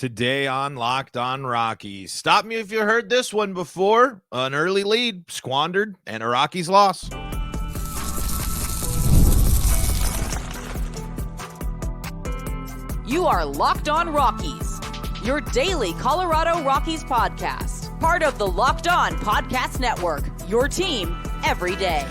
Today on Locked On Rockies. Stop me if you heard this one before. An early lead squandered and a Rockies loss. You are Locked On Rockies, your daily Colorado Rockies podcast. Part of the Locked On Podcast Network, your team every day.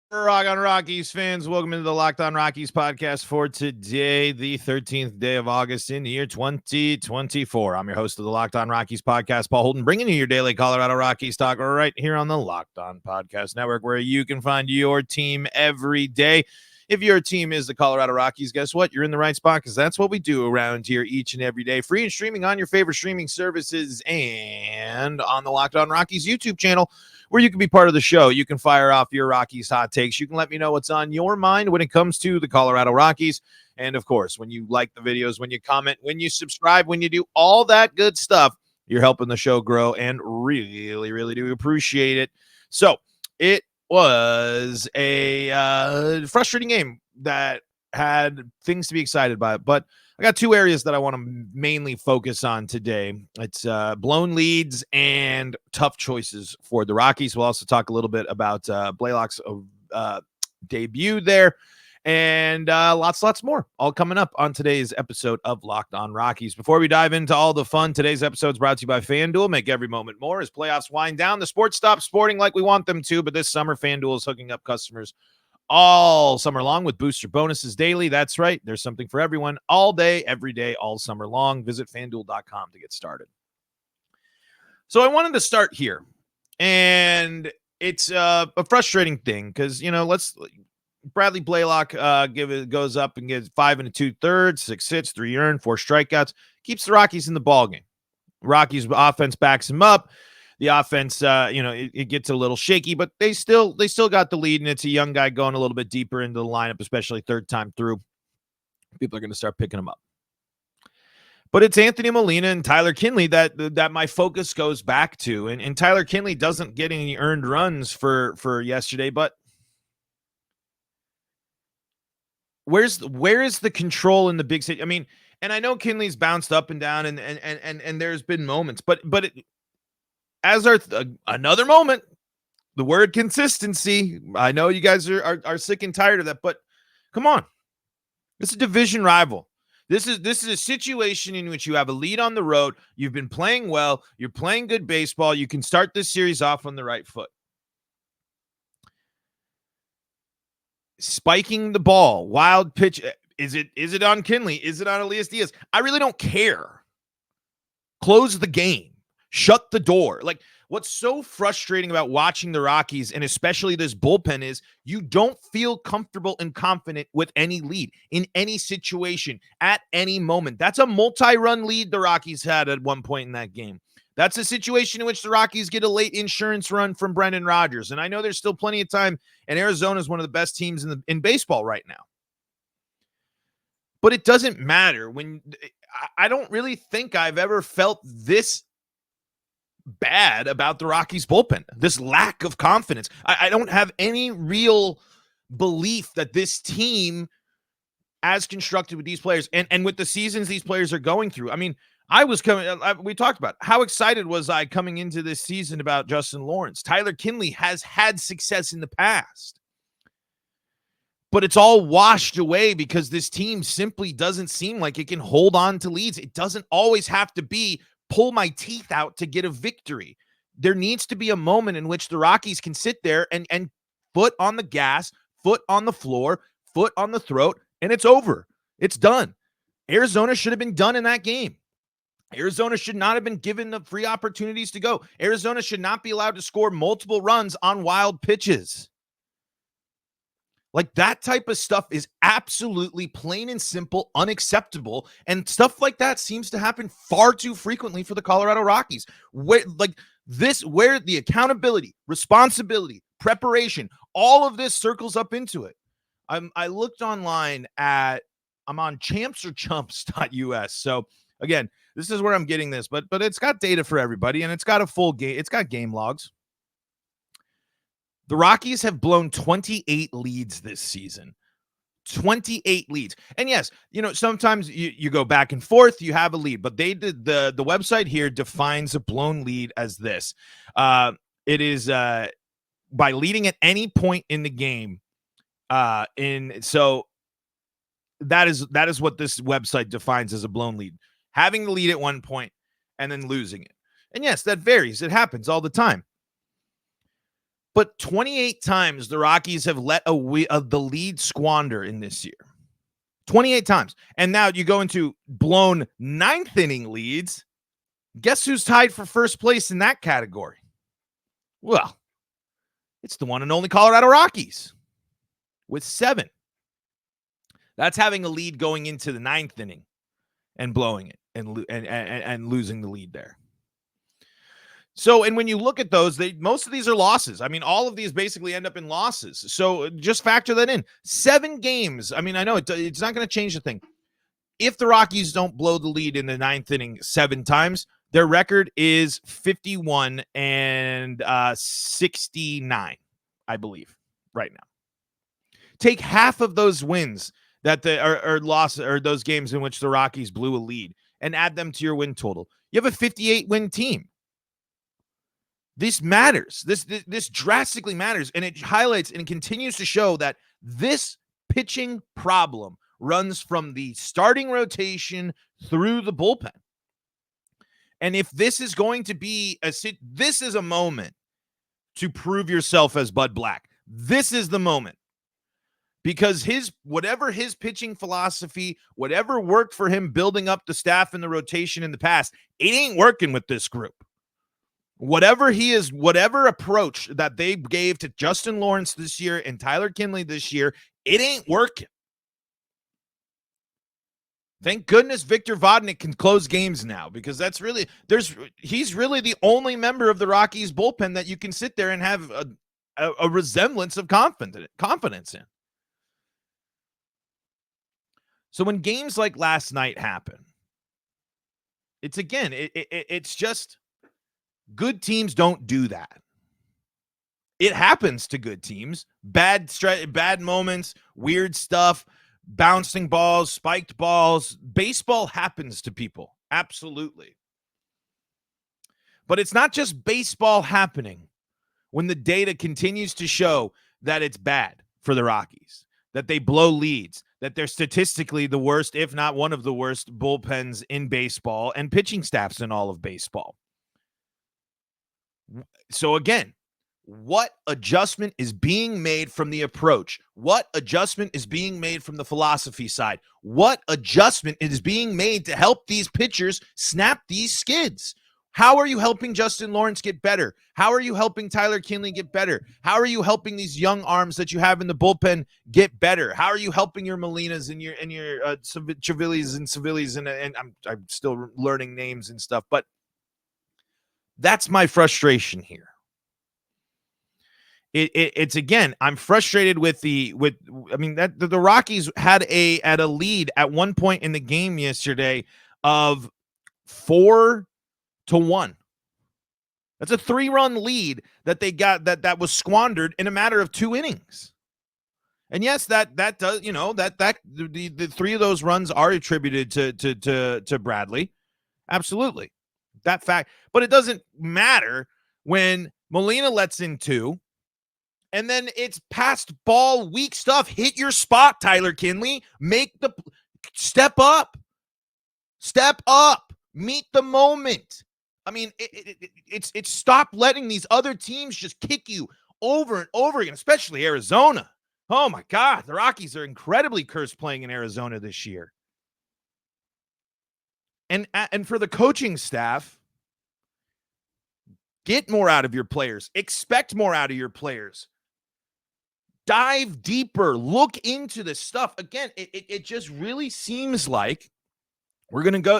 Rock on Rockies fans, welcome into the Locked On Rockies podcast for today, the 13th day of August in the year 2024. I'm your host of the Locked On Rockies podcast, Paul Holden, bringing you your daily Colorado Rockies talk right here on the Locked On Podcast Network, where you can find your team every day. If your team is the Colorado Rockies, guess what? You're in the right spot because that's what we do around here each and every day. Free and streaming on your favorite streaming services and on the Locked On Rockies YouTube channel, where you can be part of the show. You can fire off your Rockies hot takes. You can let me know what's on your mind when it comes to the Colorado Rockies. And, of course, when you like the videos, when you comment, when you subscribe, when you do all that good stuff, you're helping the show grow and really, really do appreciate it. So it was a frustrating game that had things to be excited by, but I got two areas that I want to mainly focus on today. It's blown leads and tough choices for the Rockies. We'll also talk a little bit about Blaylock's debut there and lots more, all coming up on today's episode of Locked On Rockies. Before we dive into all the fun, today's episode is brought to you by FanDuel. Make every moment more as playoffs wind down. The sports stop sporting like we want them to, but this summer FanDuel is hooking up customers all summer long with booster bonuses daily. That's right. There's something for everyone all day, every day, all summer long. Visit FanDuel.com to get started. So I wanted to start here, and it's a frustrating thing because, Bradley Blaylock goes up and gets 5 2/3, 6 hits, 3 earned, 4 strikeouts, keeps the Rockies in the ballgame. Rockies offense backs him up. The offense, it gets a little shaky, but they still got the lead, and it's a young guy going a little bit deeper into the lineup, especially third time through. People are going to start picking him up. But it's Anthony Molina and Tyler Kinley that my focus goes back to, and Tyler Kinley doesn't get any earned runs for yesterday, but where is the control in the big city? I mean, and I know Kinley's bounced up and down, and there's been moments, but another moment, the word consistency. I know you guys are sick and tired of that, but come on. It's a division rival. This is a situation in which you have a lead on the road. You've been playing well. You're playing good baseball. You can start this series off on the right foot. Spiking the ball, wild pitch. Is it on Kinley? Is it on Elias Diaz? I really don't care. Close the game. Shut the door. Like, what's so frustrating about watching the Rockies, and especially this bullpen, is you don't feel comfortable and confident with any lead in any situation at any moment. That's a multi-run lead the Rockies had at one point in that game. That's a situation in which the Rockies get a late insurance run from Brendan Rodgers. And I know there's still plenty of time, and Arizona is one of the best teams in baseball right now. But it doesn't matter. I don't really think I've ever felt this bad about the Rockies bullpen, this lack of confidence. I don't have any real belief that this team, as constructed with these players and with the seasons these players are going through. I mean, we talked about how excited was I coming into this season about Justin Lawrence. Tyler Kinley has had success in the past, but it's all washed away because this team simply doesn't seem like it can hold on to leads. It doesn't always have to be pull my teeth out to get a victory. There needs to be a moment in which the Rockies can sit there and foot on the gas, foot on the floor, foot on the throat, and it's over. It's done. Arizona should have been done in that game. Arizona should not have been given the free opportunities to go. Arizona should not be allowed to score multiple runs on wild pitches. Like, that type of stuff is absolutely plain and simple unacceptable, and stuff like that seems to happen far too frequently for the Colorado Rockies. Where the accountability, responsibility, preparation, all of this circles up into it. I looked online I'm on champsorchumps.us. So again, this is where I'm getting this, but it's got data for everybody, and it's got a full game. It's got game logs. The Rockies have blown 28 leads this season. 28 leads. And yes, sometimes you go back and forth, you have a lead, but they did the website here defines a blown lead as this. It is by leading at any point in the game. So that is what this website defines as a blown lead. Having the lead at one point and then losing it. And yes, that varies. It happens all the time. But 28 times the Rockies have let the lead squander in this year. 28 times. And now you go into blown ninth inning leads. Guess who's tied for first place in that category? Well, it's the one and only Colorado Rockies with 7. That's having a lead going into the ninth inning and blowing it and losing the lead there. So, and when you look at those, most of these are losses. I mean, all of these basically end up in losses. So just factor that in. 7 games. I mean, I know it's not going to change the thing. If the Rockies don't blow the lead in the ninth inning 7 times, their record is 51 and 69, I believe, right now. Take half of those wins that or loss or those games in which the Rockies blew a lead and add them to your win total. You have a 58-win team. This matters. This drastically matters, and it highlights and continues to show that this pitching problem runs from the starting rotation through the bullpen. And if this is going to be this is a moment to prove yourself as Bud Black. This is the moment. Because whatever his pitching philosophy, whatever worked for him building up the staff and the rotation in the past, it ain't working with this group. Whatever approach that they gave to Justin Lawrence this year and Tyler Kinley this year, it ain't working. Thank goodness Victor Vodnik can close games now, because he's really the only member of the Rockies bullpen that you can sit there and have a resemblance of confidence in. So when games like last night happen, it's just good teams don't do that. It happens to good teams. Bad moments, weird stuff, bouncing balls, spiked balls. Baseball happens to people. Absolutely. But it's not just baseball happening when the data continues to show that it's bad for the Rockies, that they blow leads, that they're statistically the worst, if not one of the worst bullpens in baseball and pitching staffs in all of baseball. So again, what adjustment is being made from the approach? What adjustment is being made from the philosophy side? What adjustment is being made to help these pitchers snap these skids? How are you helping Justin Lawrence get better? How are you helping Tyler Kinley get better? How are you helping these young arms that you have in the bullpen get better? How are you helping your Molinas and your Chavillis and Sevillis and I'm still learning names and stuff, but that's my frustration here. It's again, I'm frustrated with the Rockies had a lead at one point in the game yesterday of 4-1. That's a 3-run lead that they got that was squandered in a matter of 2 innings. And yes, that does, the 3 of those runs are attributed to Bradley. Absolutely. That fact, but it doesn't matter when Molina lets in 2. And then it's past ball, weak stuff. Hit your spot, Tyler Kinley. Step up. Meet the moment. I mean, it's stop letting these other teams just kick you over and over again, especially Arizona. Oh my God, the Rockies are incredibly cursed playing in Arizona this year. And for the coaching staff, get more out of your players. Expect more out of your players. Dive deeper. Look into this stuff. Again, it just really seems like we're going to go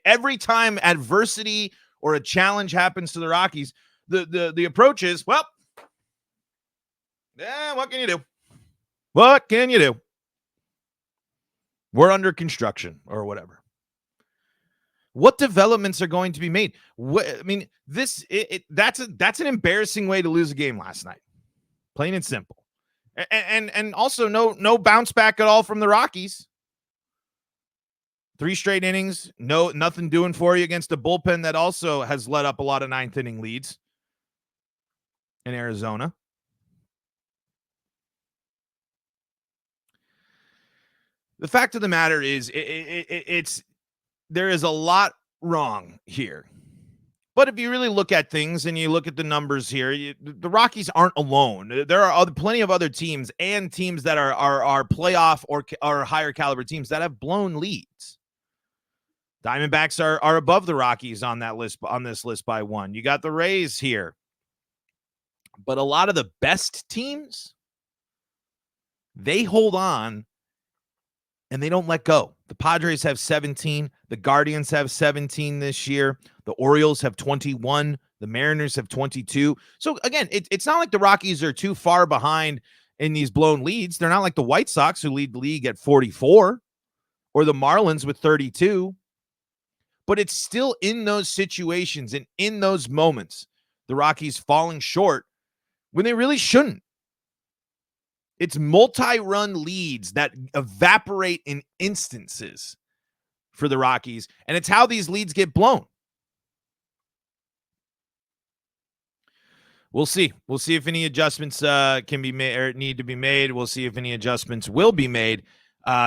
every time adversity or a challenge happens to the Rockies, the approach is, well, yeah, what can you do? What can you do? We're under construction or whatever. What developments are going to be made? That's an embarrassing way to lose a game last night. Plain and simple. And also no bounce back at all from the Rockies. 3 straight innings, nothing doing for you against a bullpen that also has let up a lot of 9th inning leads in Arizona. The fact of the matter is, there is a lot wrong here. But if you really look at things and you look at the numbers here, the Rockies aren't alone. There are plenty of other teams and teams that are playoff or higher caliber teams that have blown leads. Diamondbacks are above the Rockies on this list by 1. You got the Rays here. But a lot of the best teams, they hold on and they don't let go. The Padres have 17. The Guardians have 17 this year. The Orioles have 21. The Mariners have 22. So, again, it's not like the Rockies are too far behind in these blown leads. They're not like the White Sox, who lead the league at 44, or the Marlins with 32. But it's still in those situations and in those moments, the Rockies falling short when they really shouldn't. It's multi-run leads that evaporate in instances for the Rockies, and it's how these leads get blown. We'll see. We'll see if any adjustments can be made or need to be made. We'll see if any adjustments will be made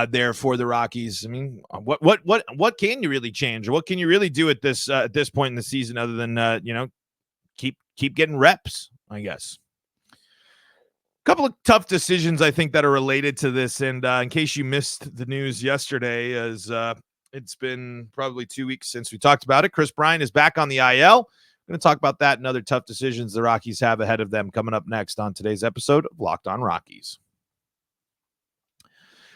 there for the Rockies. I mean, what can you really change, or what can you really do at this point in the season other than keep getting reps, I guess. Couple of tough decisions, I think, that are related to this. And in case you missed the news yesterday, as it's been probably 2 weeks since we talked about it, Kris Bryant is back on the IL. We're going to talk about that and other tough decisions the Rockies have ahead of them coming up next on today's episode of Locked On Rockies.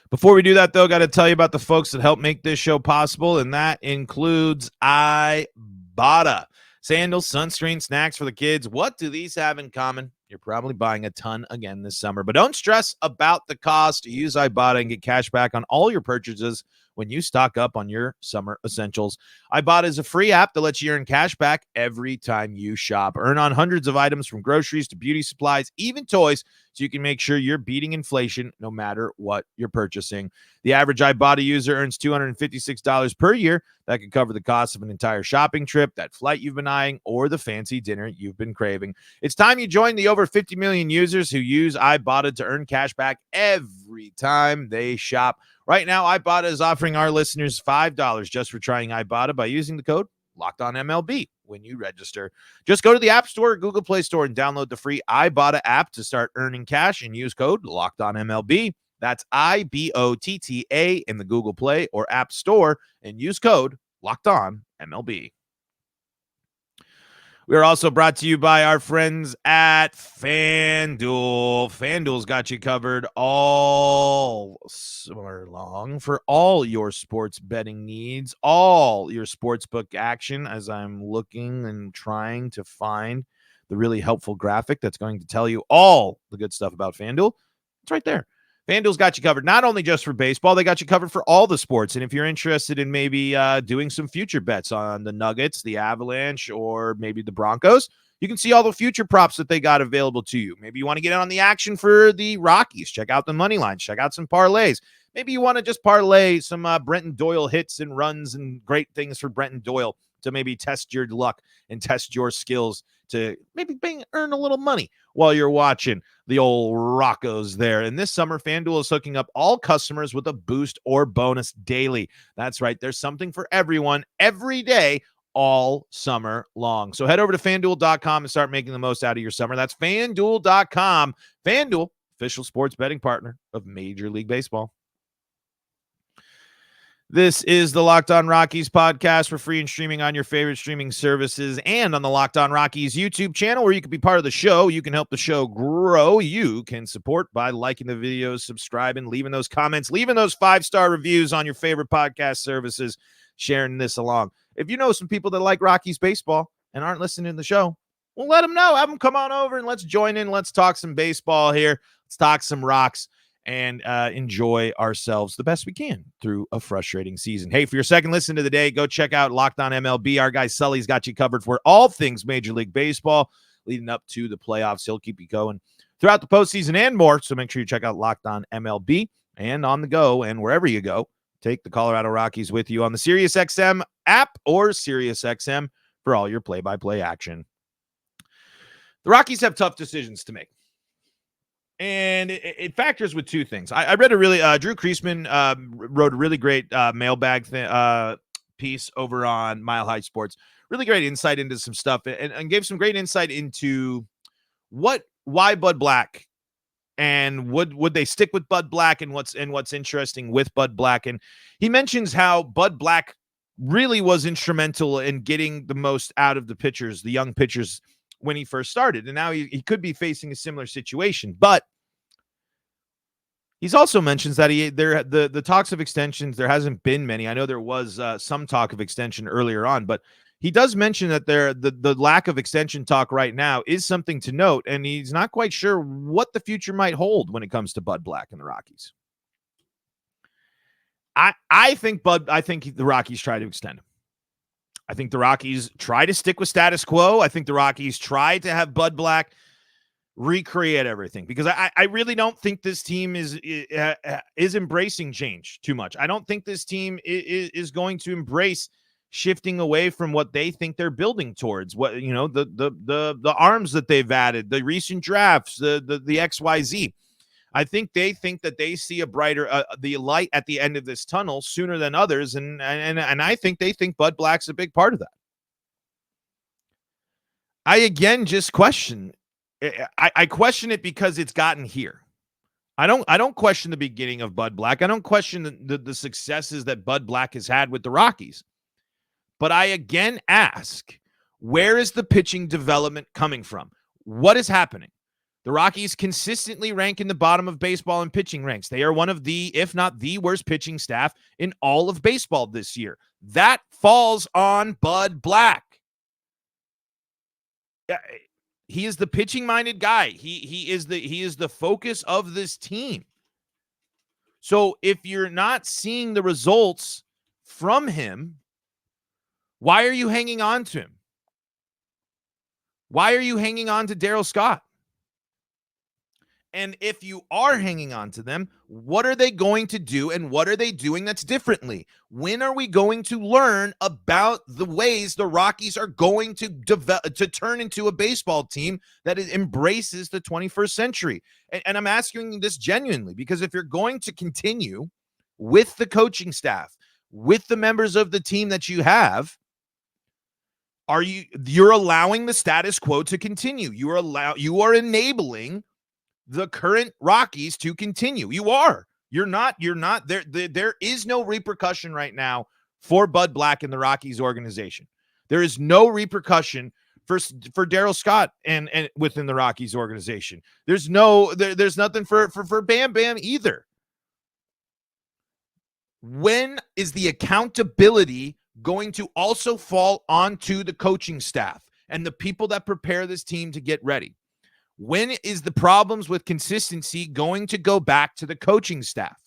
Before we do that, though, got to tell you about the folks that help make this show possible, and that includes Ibotta. Sandals, sunscreen, snacks for the kids. What do these have in common? You're probably buying a ton again this summer, but don't stress about the cost. Use Ibotta and get cash back on all your purchases when you stock up on your summer essentials. Ibotta is a free app that lets you earn cash back every time you shop. Earn on hundreds of items from groceries to beauty supplies, even toys, so you can make sure you're beating inflation no matter what you're purchasing. The average Ibotta user earns $256 per year. That could cover the cost of an entire shopping trip, that flight you've been eyeing, or the fancy dinner you've been craving. It's time you join the over 50 million users who use Ibotta to earn cash back every time they shop. Right now, Ibotta is offering our listeners $5 just for trying Ibotta by using the code LOCKEDONMLB when you register. Just go to the App Store or Google Play Store and download the free Ibotta app to start earning cash and use code LOCKEDONMLB. That's IBOTTA in the Google Play or App Store and use code LOCKEDONMLB. We are also brought to you by our friends at FanDuel. FanDuel's got you covered all summer long for all your sports betting needs, all your sportsbook action, as I'm looking and trying to find the really helpful graphic that's going to tell you all the good stuff about FanDuel. It's right there. FanDuel's got you covered not only just for baseball, they got you covered for all the sports. And if you're interested in maybe doing some future bets on the Nuggets, the Avalanche, or maybe the Broncos, you can see all the future props that they got available to you. Maybe you want to get in on the action for the Rockies. Check out the money lines. Check out some parlays. Maybe you want to just parlay some Brenton Doyle hits and runs and great things for Brenton Doyle to maybe test your luck and test your skills to maybe earn a little money while you're watching the old Roccos there. And this summer, FanDuel is hooking up all customers with a boost or bonus daily. That's right. There's something for everyone every day, all summer long. So head over to FanDuel.com and start making the most out of your summer. That's FanDuel.com. FanDuel, official sports betting partner of Major League Baseball. This is the Locked On Rockies podcast for free and streaming on your favorite streaming services and on the Locked On Rockies YouTube channel, where you can be part of the show. You can help the show grow. You can support by liking the videos, subscribing, leaving those comments, leaving those 5-star reviews on your favorite podcast services, sharing this along. If you know some people that like Rockies baseball and aren't listening to the show, well, let them know. Have them come on over and let's join in. Let's talk some baseball here. Let's talk some rocks and enjoy ourselves the best we can through a frustrating season. Hey, for your second listen to the day, go check out Locked On MLB. Our guy Sully's got you covered for all things Major League Baseball leading up to the playoffs. He'll keep you going throughout the postseason and more. So make sure you check out Locked On MLB and on the go and wherever you go. Take the Colorado Rockies with you on the SiriusXM app or SiriusXM for all your play-by-play action. The Rockies have tough decisions to make. And it factors with two things. I read a really, Drew Kreisman wrote a really great mailbag piece over on Mile High Sports. Really great insight into some stuff and gave some great insight into why Bud Black and would they stick with Bud Black and what's interesting with Bud Black. And he mentions how Bud Black really was instrumental in getting the most out of the pitchers, the young pitchers, when he first started. And now he could be facing a similar situation. But he's also mentions that the talks of extensions, there hasn't been many. I know there was some talk of extension earlier on, but he does mention that the lack of extension talk right now is something to note, and he's not quite sure what the future might hold when it comes to Bud Black and the Rockies. I think the Rockies try to extend him. I think the Rockies try to stick with status quo. I think the Rockies try to have Bud Black recreate everything, because I really don't think this team is embracing change too much. I don't think this team is going to embrace shifting away from what they think they're building towards. What, the arms that they've added, the recent drafts, the XYZ. I think that they see a brighter the light at the end of this tunnel sooner than others, and I think they think Bud Black's a big part of that. I again just question. I question it because it's gotten here. I don't question the beginning of Bud Black. I don't question the successes that Bud Black has had with the Rockies. But I again ask, where is the pitching development coming from? What is happening? The Rockies consistently rank in the bottom of baseball in pitching ranks. They are one of the, if not the worst pitching staff in all of baseball this year. That falls on Bud Black. He is the pitching-minded guy. He is the focus of this team. So if you're not seeing the results from him, why are you hanging on to him? Why are you hanging on to Darryl Scott? And if you are hanging on to them, what are they going to do and what are they doing that's differently? When are we going to learn about the ways the Rockies are going to develop to turn into a baseball team that embraces the 21st century? And I'm asking this genuinely, because if you're going to continue with the coaching staff, with the members of the team that you have, you're allowing the status quo to continue. You are enabling the current Rockies to continue. You're not there. There is no repercussion right now for Bud Black and the Rockies organization. There is no repercussion for Darryl Scott and within the Rockies organization. There's nothing for Bam Bam either. When is the accountability going to also fall onto the coaching staff and the people that prepare this team to get ready? When is the problems with consistency going to go back to the coaching staff?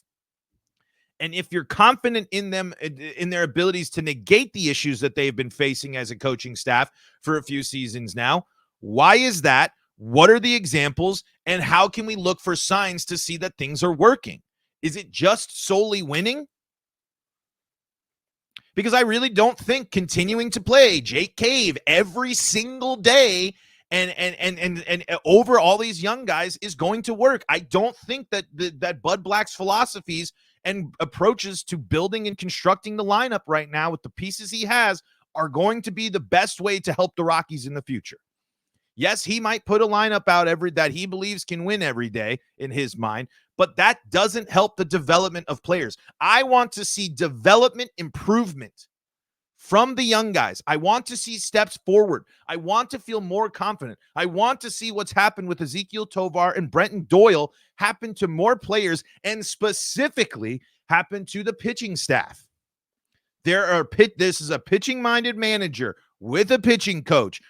And if you're confident in them, in their abilities to negate the issues that they've been facing as a coaching staff for a few seasons now, why is that? What are the examples? And how can we look for signs to see that things are working? Is it just solely winning? Because I really don't think continuing to play Jake Cave every single day and over all these young guys is going to work. I don't think that Bud Black's philosophies and approaches to building and constructing the lineup right now with the pieces he has are going to be the best way to help the Rockies in the future. Yes, he might put a lineup out that he believes can win every day in his mind, but that doesn't help the development of players. I want to see development improvement from the young guys. I want to see steps forward. I want to feel more confident. I want to see what's happened with Ezekiel Tovar and Brenton Doyle happen to more players, and specifically happen to the pitching staff. This is a pitching-minded manager with a pitching coach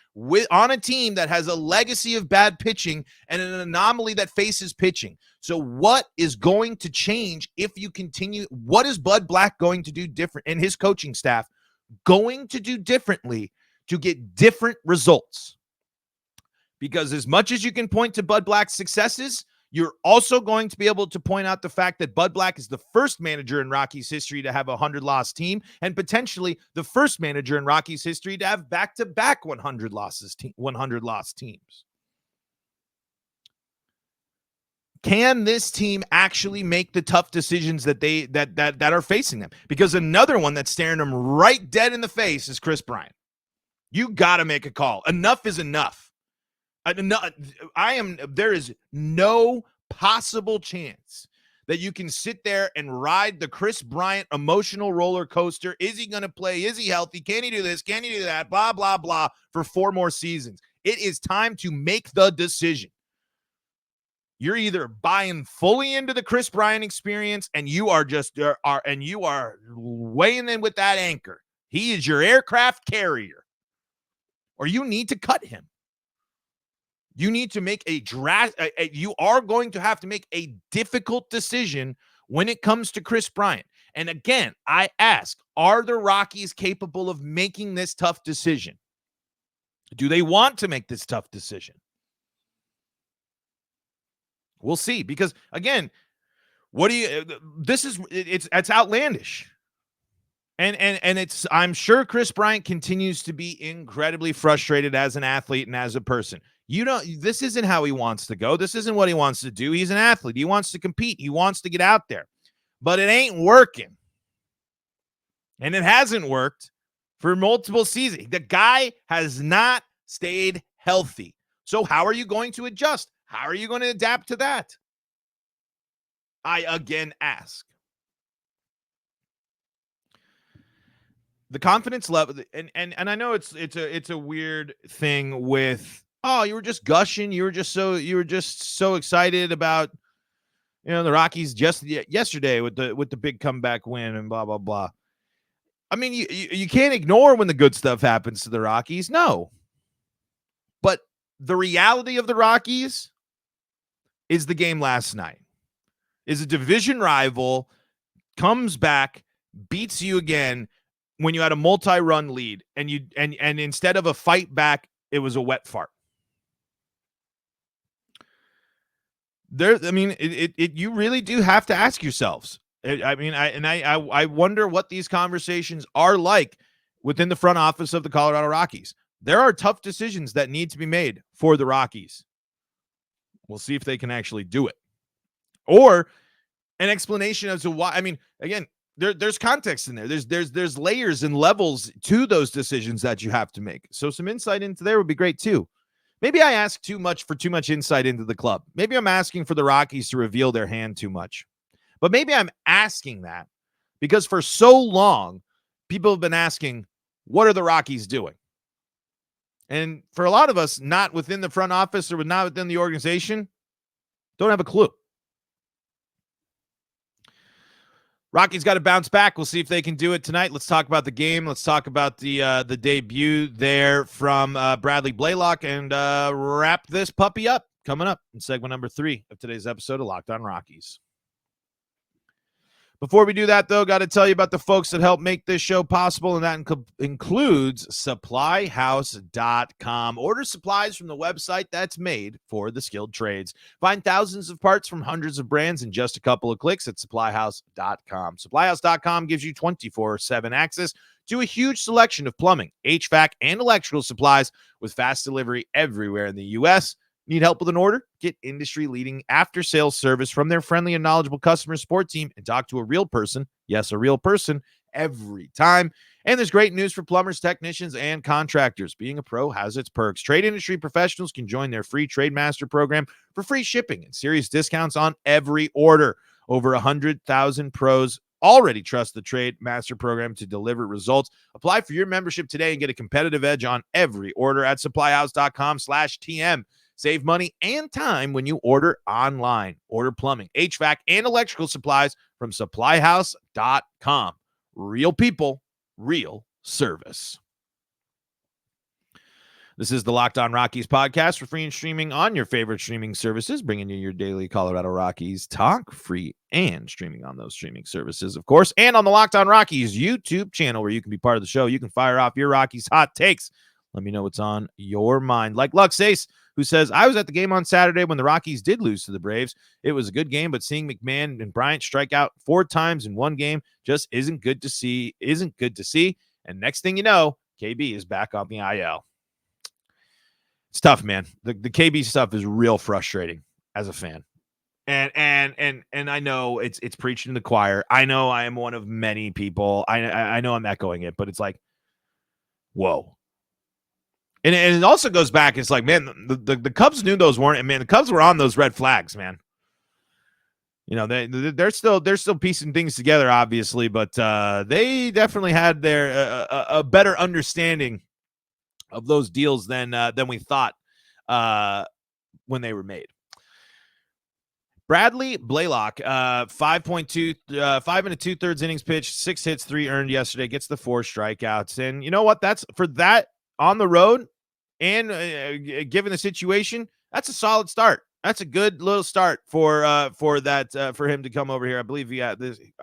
on a team that has a legacy of bad pitching and an anomaly that faces pitching. So what is going to change if you continue? What is Bud Black going to do different, and his coaching staff going to do differently to get different results? Because as much as you can point to Bud Black's successes, you're also going to be able to point out the fact that Bud Black is the first manager in Rockies history to have a 100-loss team, and potentially the first manager in Rockies history to have back-to-back 100-loss teams. Can this team actually make the tough decisions that are facing them? Because another one that's staring them right dead in the face is Kris Bryant. You got to make a call. Enough is enough. There is no possible chance that you can sit there and ride the Kris Bryant emotional roller coaster. Is he going to play? Is he healthy? Can he do this? Can he do that? Blah, blah, blah for 4 more seasons. It is time to make the decision. You're either buying fully into the Kris Bryant experience and you are weighing in with that anchor. He is your aircraft carrier. Or you need to cut him. You need to make you are going to have to make a difficult decision when it comes to Kris Bryant. And again, I ask, are the Rockies capable of making this tough decision? Do they want to make this tough decision? We'll see. Because again, it's outlandish. And I'm sure Kris Bryant continues to be incredibly frustrated as an athlete and as a person. This isn't how he wants to go. This isn't what he wants to do. He's an athlete. He wants to compete. He wants to get out there. But it ain't working. And it hasn't worked for multiple seasons. The guy has not stayed healthy. So how are you going to adjust? How are you going to adapt to that? I again ask. The confidence level, and I know it's a weird thing with, oh, you were just gushing, you were just so excited about, the Rockies just yesterday with the big comeback win and blah blah blah. I mean, you can't ignore when the good stuff happens to the Rockies, no. But the reality of the Rockies is the game last night. Is a division rival comes back, beats you again. When you had a multi-run lead and instead of a fight back, it was a wet fart. You really do have to ask yourselves. I wonder what these conversations are like within the front office of the Colorado Rockies. There are tough decisions that need to be made for the Rockies. We'll see if they can actually do it. Or an explanation as to why. I mean, again, there's context in there. There's layers and levels to those decisions that you have to make. So some insight into there would be great too. Maybe I ask too much insight into the club. Maybe I'm asking for the Rockies to reveal their hand too much. But maybe I'm asking that because for so long, people have been asking, what are the Rockies doing? And for a lot of us, not within the front office or not within the organization, don't have a clue. Rockies got to bounce back. We'll see if they can do it tonight. Let's talk about the game. Let's talk about the debut there from Bradley Blaylock and wrap this puppy up. Coming up in segment number 3 of today's episode of Locked On Rockies. Before we do that, though, got to tell you about the folks that help make this show possible, and that includes SupplyHouse.com. Order supplies from the website that's made for the skilled trades. Find thousands of parts from hundreds of brands in just a couple of clicks at SupplyHouse.com. SupplyHouse.com gives you 24/7 access to a huge selection of plumbing, HVAC, and electrical supplies with fast delivery everywhere in the U.S. Need help with an order? Get industry-leading after-sales service from their friendly and knowledgeable customer support team and talk to a real person, yes, a real person, every time. And there's great news for plumbers, technicians, and contractors. Being a pro has its perks. Trade industry professionals can join their free Trade Master program for free shipping and serious discounts on every order. Over 100,000 pros already trust the Trade Master program to deliver results. Apply for your membership today and get a competitive edge on every order at SupplyHouse.com/TM. Save money and time when you order online. Order plumbing, HVAC, and electrical supplies from SupplyHouse.com. Real people, real service. This is the Locked On Rockies podcast for free and streaming on your favorite streaming services, bringing you your daily Colorado Rockies talk, free and streaming on those streaming services, of course, and on the Locked On Rockies YouTube channel where you can be part of the show. You can fire off your Rockies hot takes. Let me know what's on your mind. Like Lux Ace, who says, I was at the game on Saturday when the Rockies did lose to the Braves. It was a good game, but seeing McMahon and Bryant strike out 4 times in one game just isn't good to see. And next thing you know, KB is back on the IL. It's tough, man. The KB stuff is real frustrating as a fan. And I know it's preaching to the choir. I know I am one of many people. I know I'm echoing it, but it's like, whoa. And it also goes back. It's like, man, the Cubs knew those weren't. And man, the Cubs were on those red flags, man. You know, they're still piecing things together, obviously, but they definitely had their a better understanding of those deals than we thought when they were made. Bradley Blaylock, 5.2, 5 and 2/3 innings pitched, 6 hits, 3 earned yesterday, gets the 4 strikeouts. And you know what? That's for that on the road and given the situation, that's a solid start. That's a good little start for him to come over here. I believe I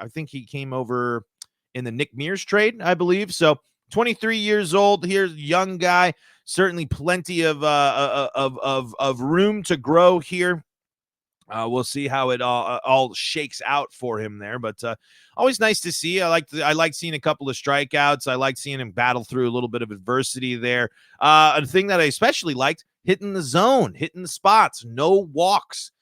think he came over in the Nick Mears trade, I believe. So 23 years old here, young guy, certainly plenty of room to grow here. We'll see how it all shakes out for him there, but always nice to see. I like seeing a couple of strikeouts. I like seeing him battle through a little bit of adversity there. A thing that I especially liked, hitting the zone, hitting the spots, no walks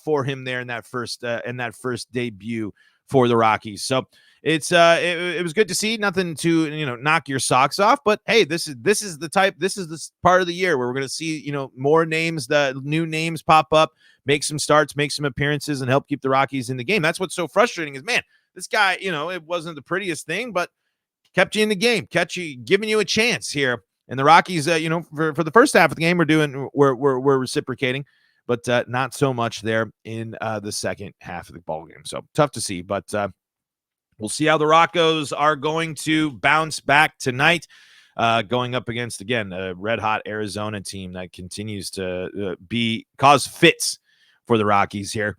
for him there in that first debut for the Rockies. So it was good to see. Nothing to knock your socks off, but hey, this is the part of the year where we're going to see more names, the new names pop up, make some starts, make some appearances, and help keep the Rockies in the game. That's what's so frustrating is, man, this guy, it wasn't the prettiest thing, but kept you in the game, giving you a chance here. And the Rockies, for the first half of the game, we're reciprocating, but not so much there in the second half of the ball game. So tough to see, but we'll see how the Roccos are going to bounce back tonight, going up against, again, a red-hot Arizona team that continues to cause fits for the Rockies here.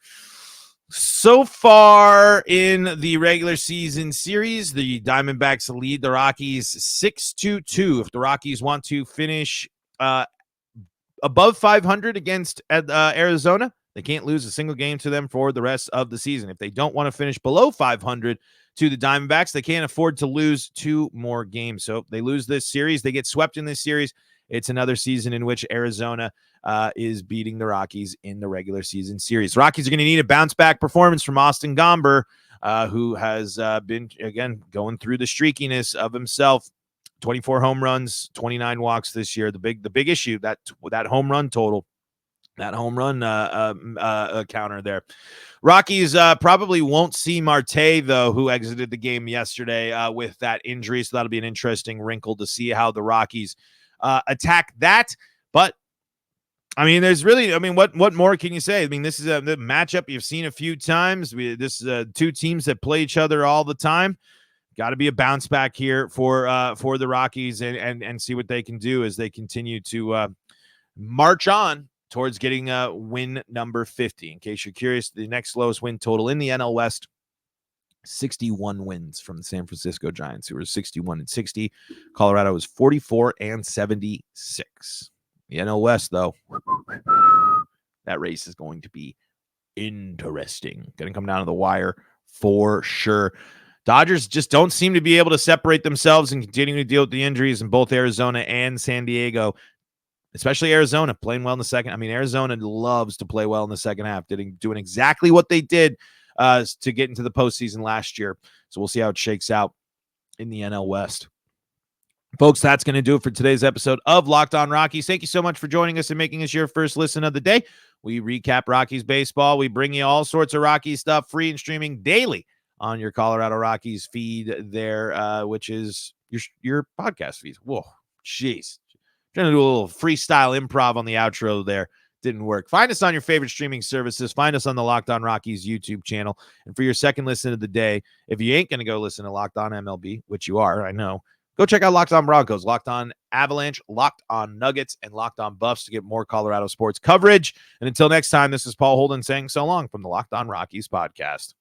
So far in the regular season series, the Diamondbacks lead the Rockies 6-2. If the Rockies want to finish above 500 against Arizona, they can't lose a single game to them for the rest of the season. If they don't want to finish below 500 to the Diamondbacks, they can't afford to lose 2 more games. So if they lose this series, they get swept in this series. It's another season in which Arizona is beating the Rockies in the regular season series. Rockies are going to need a bounce-back performance from Austin Gomber, who has been, again, going through the streakiness of himself. 24 home runs, 29 walks this year. The big issue, that home run total, that home run counter there. Rockies probably won't see Marte, though, who exited the game yesterday with that injury. So that'll be an interesting wrinkle to see how the Rockies attack that. But I mean, what more can you say? I mean, this is the matchup you've seen a few times. This is 2 teams that play each other all the time. Got to be a bounce back here for the Rockies and see what they can do as they continue to march on towards getting win number 50. In case you're curious, the next lowest win total in the NL West, 61 wins from the San Francisco Giants, who were 61-60. Colorado was 44-76. The NL West, though, that race is going to be interesting. Going to come down to the wire for sure. Dodgers just don't seem to be able to separate themselves and continuing to deal with the injuries in both Arizona and San Diego, especially Arizona playing well in the second. I mean, Arizona loves to play well in the second half, doing exactly what they did to get into the postseason last year. So we'll see how it shakes out in the NL West. Folks, that's going to do it for today's episode of Locked On Rockies. Thank you so much for joining us and making us your first listen of the day. We recap Rockies baseball. We bring you all sorts of Rockies stuff, free and streaming daily on your Colorado Rockies feed there, which is your podcast feed. Whoa, jeez. Trying to do a little freestyle improv on the outro there. Didn't work. Find us on your favorite streaming services. Find us on the Locked On Rockies YouTube channel. And for your second listen of the day, if you ain't going to go listen to Locked On MLB, which you are, I know, go check out Locked On Broncos, Locked On Avalanche, Locked On Nuggets, and Locked On Buffs to get more Colorado sports coverage. And until next time, this is Paul Holden saying so long from the Locked On Rockies podcast.